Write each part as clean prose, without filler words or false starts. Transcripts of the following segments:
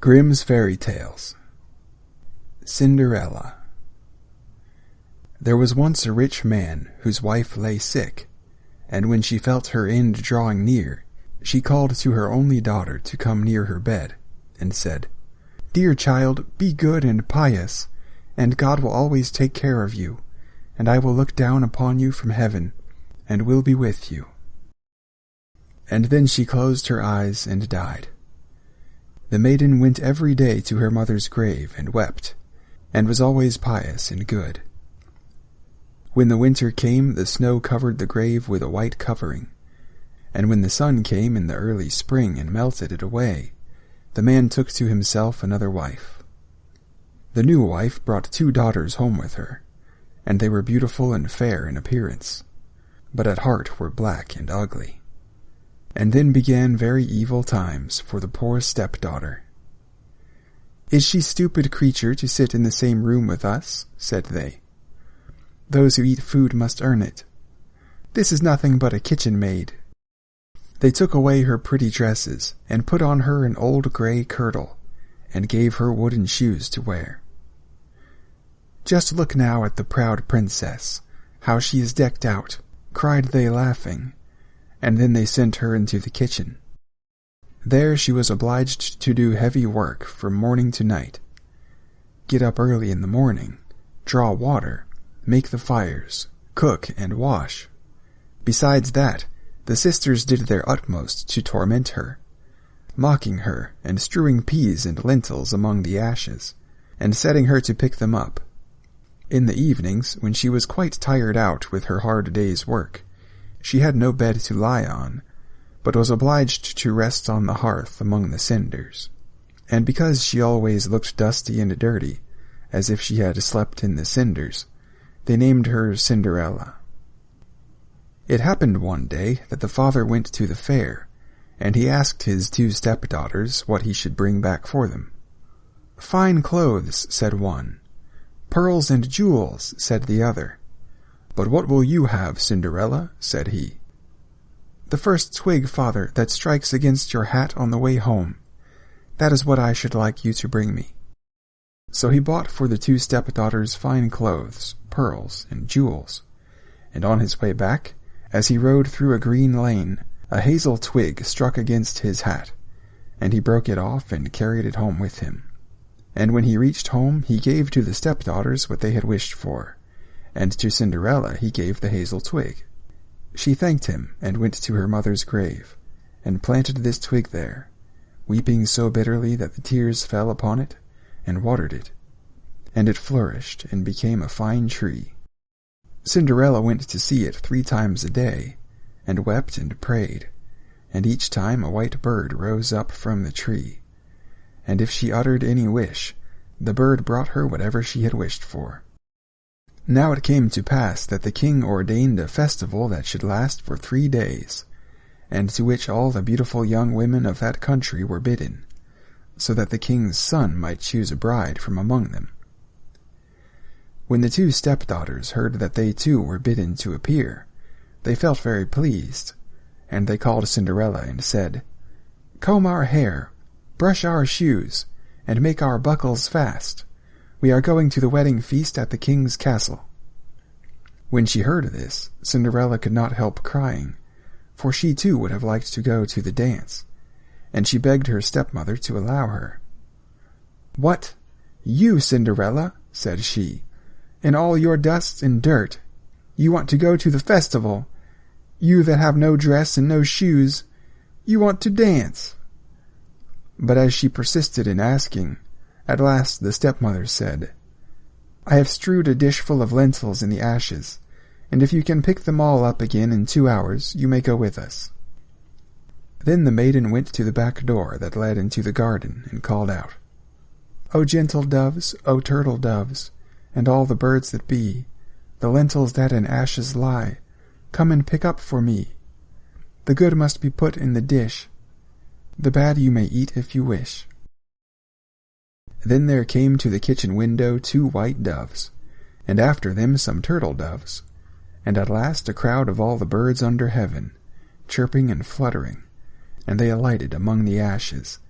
Grimm's Fairy Tales. Cinderella. There was once a rich man whose wife lay sick, and when she felt her end drawing near, she called to her only daughter to come near her bed, and said, "Dear child, be good and pious, and God will always take care of you, and I will look down upon you from heaven, and will be with you." And then she closed her eyes and died. The maiden went every day to her mother's grave and wept, and was always pious and good. When the winter came, the snow covered the grave with a white covering, and when the sun came in the early spring and melted it away, the man took to himself another wife. The new wife brought 2 daughters home with her, and they were beautiful and fair in appearance, but at heart were black and ugly. And then began very evil times for the poor stepdaughter. "Is she stupid creature to sit in the same room with us?" said they. "Those who eat food must earn it. This is nothing but a kitchen maid." They took away her pretty dresses, and put on her an old grey kirtle, and gave her wooden shoes to wear. "Just look now at the proud princess, how she is decked out," cried they laughing, and then they sent her into the kitchen. There she was obliged to do heavy work from morning to night. Get up early in the morning, draw water, make the fires, cook and wash. Besides that, the sisters did their utmost to torment her, mocking her and strewing peas and lentils among the ashes, and setting her to pick them up. In the evenings, when she was quite tired out with her hard day's work, she had no bed to lie on, but was obliged to rest on the hearth among the cinders, and because she always looked dusty and dirty, as if she had slept in the cinders, they named her Cinderella. It happened one day that the father went to the fair, and he asked his 2 stepdaughters what he should bring back for them. "Fine clothes," said one. "Pearls and jewels," said the other. "But what will you have, Cinderella?" said he. "The first twig, father, that strikes against your hat on the way home. That is what I should like you to bring me." So he bought for the 2 stepdaughters fine clothes, pearls, and jewels, and on his way back, as he rode through a green lane, a hazel twig struck against his hat, and he broke it off and carried it home with him. And when he reached home, he gave to the stepdaughters what they had wished for, and to Cinderella he gave the hazel twig. She thanked him, and went to her mother's grave, and planted this twig there, weeping so bitterly that the tears fell upon it, and watered it, and it flourished and became a fine tree. Cinderella went to see it 3 times a day, and wept and prayed, and each time a white bird rose up from the tree, and if she uttered any wish, the bird brought her whatever she had wished for. Now it came to pass that the king ordained a festival that should last for 3 days, and to which all the beautiful young women of that country were bidden, so that the king's son might choose a bride from among them. When the 2 stepdaughters heard that they too were bidden to appear, they felt very pleased, and they called Cinderella and said, "Comb our hair, brush our shoes, and make our buckles fast. We are going to the wedding feast at the king's castle." When she heard this, Cinderella could not help crying, for she too would have liked to go to the dance, and she begged her stepmother to allow her. "What, you, Cinderella," said she, "in all your dust and dirt, you want to go to the festival? You that have no dress and no shoes, you want to dance?" But as she persisted in asking, at last the stepmother said, "I have strewed a dish full of lentils in the ashes, and if you can pick them all up again in 2 hours, you may go with us." Then the maiden went to the back door that led into the garden, and called out, "O gentle doves, O turtle doves, and all the birds that be, the lentils that in ashes lie, come and pick up for me. The good must be put in the dish, the bad you may eat if you wish." Then there came to the kitchen window 2 white doves, and after them some turtle doves, and at last a crowd of all the birds under heaven, chirping and fluttering, and they alighted among the ashes,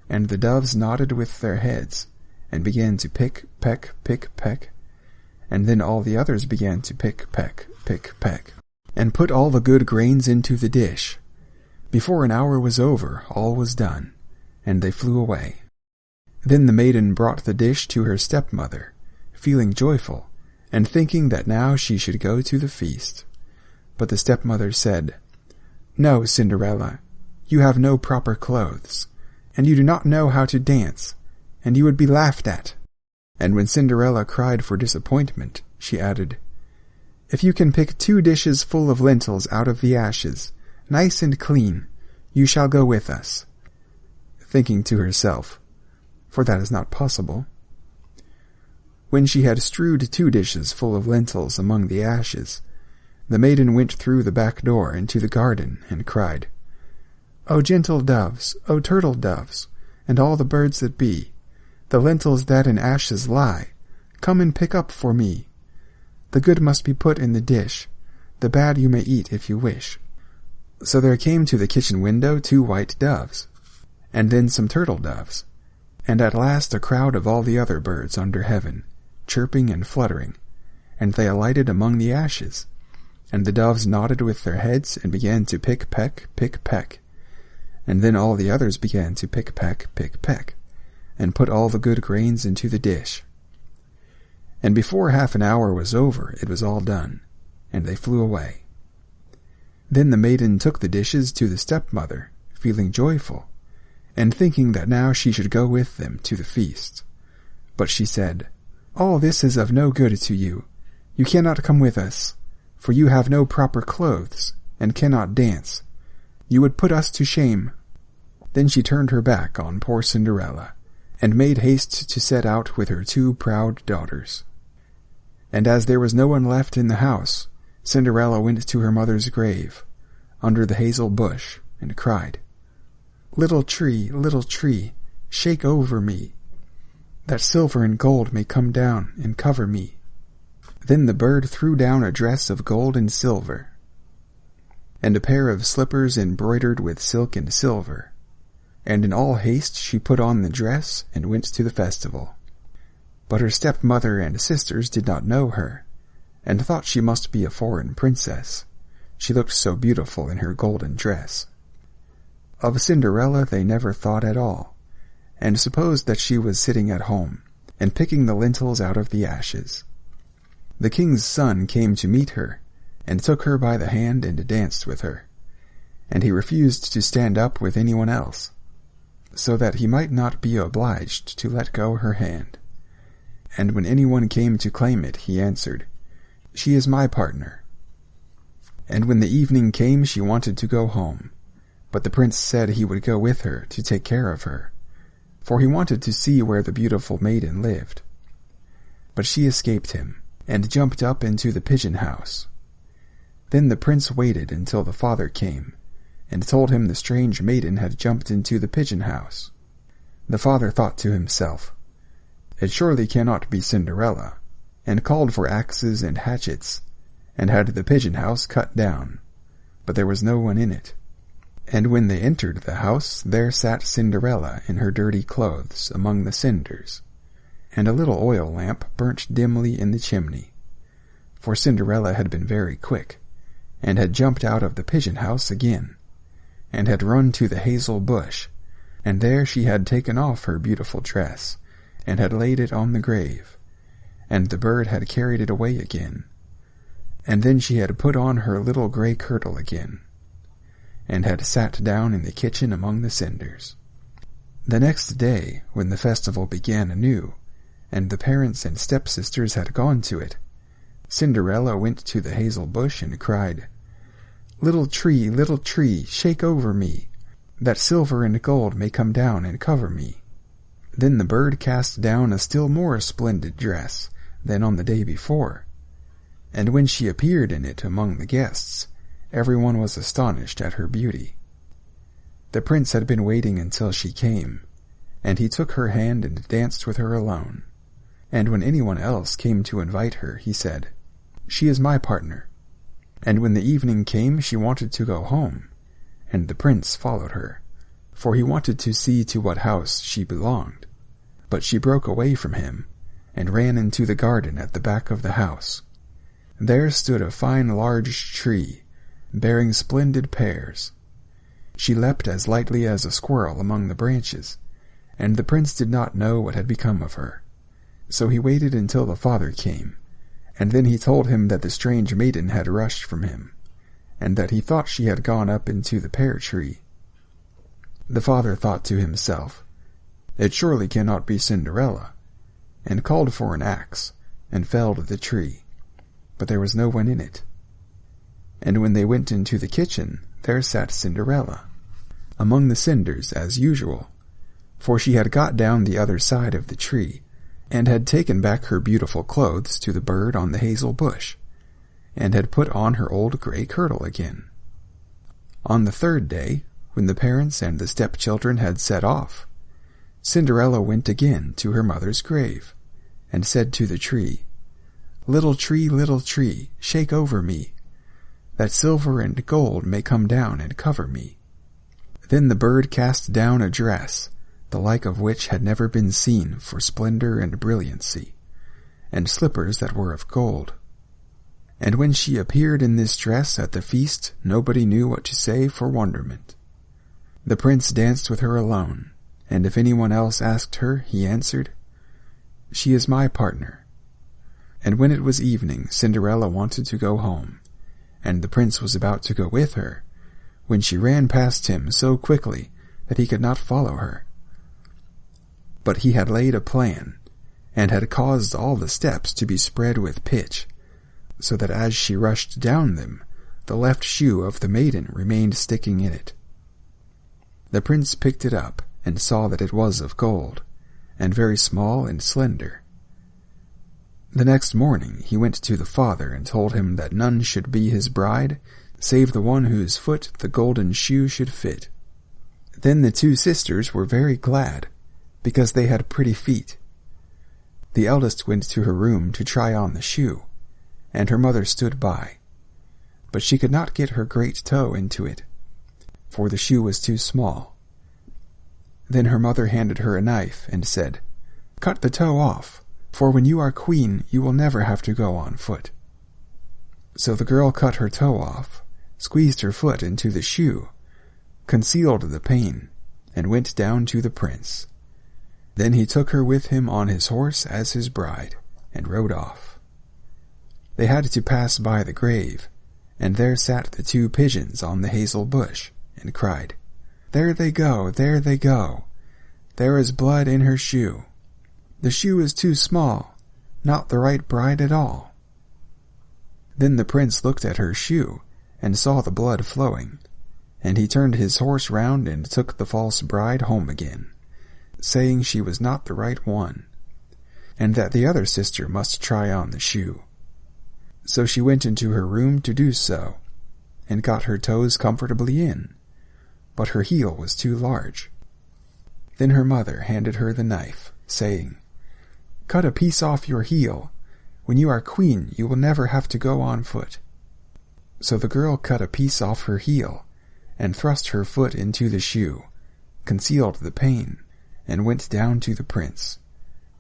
and the doves nodded with their heads, and began to pick, peck, pick, peck, and then all the others began to pick, peck, and put all the good grains into the dish. Before an hour was over, all was done, and they flew away. Then the maiden brought the dish to her stepmother, feeling joyful, and thinking that now she should go to the feast. But the stepmother said, "No, Cinderella, you have no proper clothes, and you do not know how to dance, and you would be laughed at." And when Cinderella cried for disappointment, she added, "If you can pick 2 dishes full of lentils out of the ashes, nice and clean, you shall go with us," thinking to herself, "For that is not possible." When she had strewed 2 dishes full of lentils among the ashes, the maiden went through the back door into the garden and cried, "O gentle doves, O turtle doves, and all the birds that be, the lentils that in ashes lie, come and pick up for me. The good must be put in the dish, the bad you may eat if you wish." So there came to the kitchen window 2 white doves, and then some turtle doves, and at last a crowd of all the other birds under heaven, chirping and fluttering, and they alighted among the ashes, and the doves nodded with their heads and began to pick, peck, and then all the others began to pick, peck, and put all the good grains into the dish. And before half an hour was over, it was all done, and they flew away. Then the maiden took the dishes to the stepmother, feeling joyful, and thinking that now she should go with them to the feast. But she said, "All this is of no good to you. You cannot come with us, for you have no proper clothes, and cannot dance. You would put us to shame." Then she turned her back on poor Cinderella, and made haste to set out with her 2 proud daughters. And as there was no one left in the house, Cinderella went to her mother's grave, under the hazel bush, and cried, little tree, shake over me, that silver and gold may come down and cover me." Then the bird threw down a dress of gold and silver, and a pair of slippers embroidered with silk and silver, and in all haste she put on the dress and went to the festival. But her stepmother and sisters did not know her, and thought she must be a foreign princess. She looked so beautiful in her golden dress. Of Cinderella they never thought at all, and supposed that she was sitting at home, and picking the lentils out of the ashes. The king's son came to meet her, and took her by the hand and danced with her, and he refused to stand up with anyone else, so that he might not be obliged to let go her hand. And when anyone came to claim it, he answered, "She is my partner." And when the evening came, she wanted to go home, but the prince said he would go with her to take care of her, for he wanted to see where the beautiful maiden lived. But she escaped him, and jumped up into the pigeon house. Then the prince waited until the father came, and told him the strange maiden had jumped into the pigeon house. The father thought to himself, "It surely cannot be Cinderella," and called for axes and hatchets, and had the pigeon house cut down, but there was no one in it. And when they entered the house, there sat Cinderella in her dirty clothes among the cinders, and a little oil lamp burnt dimly in the chimney. For Cinderella had been very quick, and had jumped out of the pigeon house again, and had run to the hazel bush, and there she had taken off her beautiful dress, and had laid it on the grave, and the bird had carried it away again, and then she had put on her little grey kirtle again, and had sat down in the kitchen among the cinders. The next day, when the festival began anew, and the parents and stepsisters had gone to it, Cinderella went to the hazel bush and cried, little tree, shake over me, that silver and gold may come down and cover me." Then the bird cast down a still more splendid dress than on the day before, and when she appeared in it among the guests, everyone was astonished at her beauty. The prince had been waiting until she came, and he took her hand and danced with her alone. And when anyone else came to invite her, he said, "She is my partner." And when the evening came, she wanted to go home, and the prince followed her, for he wanted to see to what house she belonged. But she broke away from him, and ran into the garden at the back of the house. There stood a fine large tree, bearing splendid pears. She leapt as lightly as a squirrel among the branches, and the prince did not know what had become of her. So he waited until the father came, and then he told him that the strange maiden had rushed from him, and that he thought she had gone up into the pear tree. The father thought to himself, "It surely cannot be Cinderella," and called for an axe, and felled the tree, but there was no one in it. And when they went into the kitchen, there sat Cinderella, among the cinders as usual, for she had got down the other side of the tree, and had taken back her beautiful clothes to the bird on the hazel bush, and had put on her old grey kirtle again. On the third day, when the parents and the stepchildren had set off, Cinderella went again to her mother's grave, and said to the tree, little tree, shake over me, that silver and gold may come down and cover me." Then the bird cast down a dress, the like of which had never been seen for splendor and brilliancy, and slippers that were of gold. And when she appeared in this dress at the feast, nobody knew what to say for wonderment. The prince danced with her alone, and if anyone else asked her, he answered, "She is my partner." And when it was evening, Cinderella wanted to go home, and the prince was about to go with her, when she ran past him so quickly that he could not follow her. But he had laid a plan, and had caused all the steps to be spread with pitch, so that as she rushed down them, the left shoe of the maiden remained sticking in it. The prince picked it up, and saw that it was of gold, and very small and slender. The next morning he went to the father and told him that none should be his bride, save the one whose foot the golden shoe should fit. Then the two sisters were very glad, because they had pretty feet. The eldest went to her room to try on the shoe, and her mother stood by. But she could not get her great toe into it, for the shoe was too small. Then her mother handed her a knife and said, "Cut the toe off, for when you are queen you will never have to go on foot." So the girl cut her toe off, squeezed her foot into the shoe, concealed the pain, and went down to the prince. Then he took her with him on his horse as his bride, and rode off. They had to pass by the grave, and there sat the two pigeons on the hazel bush, and cried, "There they go, there they go. There is blood in her shoe. The shoe is too small, not the right bride at all." Then the prince looked at her shoe, and saw the blood flowing, and he turned his horse round and took the false bride home again, saying she was not the right one, and that the other sister must try on the shoe. So she went into her room to do so, and got her toes comfortably in, but her heel was too large. Then her mother handed her the knife, saying, "Cut a piece off your heel. When you are queen, you will never have to go on foot." So the girl cut a piece off her heel, and thrust her foot into the shoe, concealed the pain, and went down to the prince,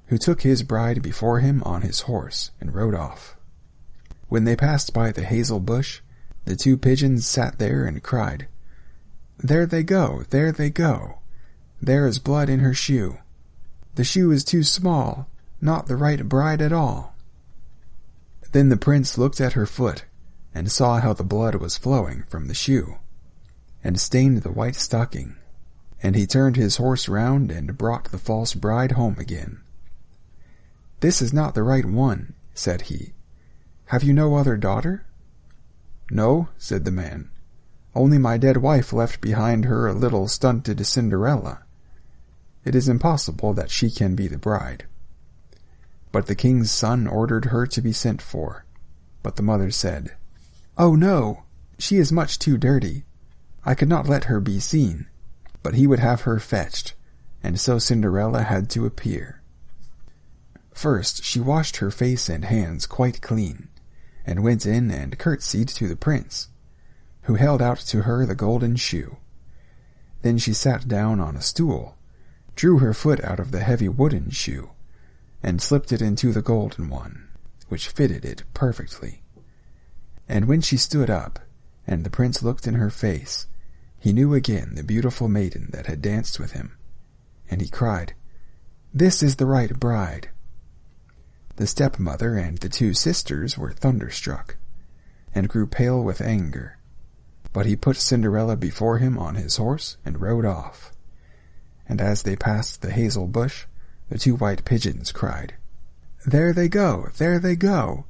who took his bride before him on his horse, and rode off. When they passed by the hazel bush, the two pigeons sat there and cried, "There they go, there they go. There is blood in her shoe. The shoe is too small, not the right bride at all." Then the prince looked at her foot, and saw how the blood was flowing from the shoe, and stained the white stocking, and he turned his horse round and brought the false bride home again. "This is not the right one," said he. "Have you no other daughter?" "No," said the man. "Only my dead wife left behind her a little stunted Cinderella. It is impossible that she can be the bride." But the king's son ordered her to be sent for. But the mother said, "Oh no, she is much too dirty. I could not let her be seen." But he would have her fetched, and so Cinderella had to appear. First she washed her face and hands quite clean, and went in and curtsied to the prince, who held out to her the golden shoe. Then she sat down on a stool, drew her foot out of the heavy wooden shoe, and slipped it into the golden one, which fitted it perfectly. And when she stood up, and the prince looked in her face, he knew again the beautiful maiden that had danced with him, and he cried, "This is the right bride." The stepmother and the 2 sisters were thunderstruck, and grew pale with anger. But he put Cinderella before him on his horse and rode off. And as they passed the hazel bush, the 2 white pigeons cried, "There they go, there they go!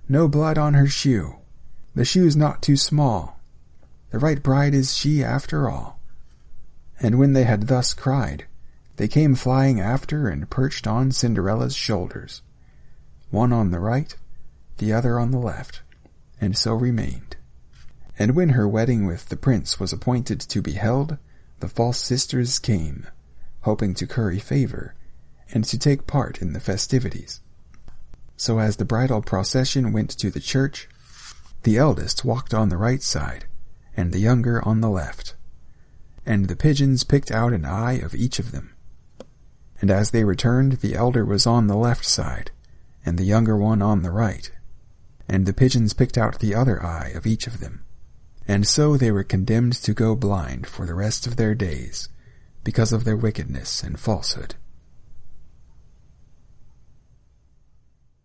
No blood on her shoe. The shoe's not too small. The right bride is she after all." And when they had thus cried, they came flying after and perched on Cinderella's shoulders, one on the right, the other on the left, and so remained. And when her wedding with the prince was appointed to be held, the false sisters came, hoping to curry favor, and to take part in the festivities. So as the bridal procession went to the church, the eldest walked on the right side, and the younger on the left. And the pigeons picked out an eye of each of them. And as they returned, the elder was on the left side, and the younger one on the right. And the pigeons picked out the other eye of each of them. And so they were condemned to go blind for the rest of their days, because of their wickedness and falsehood.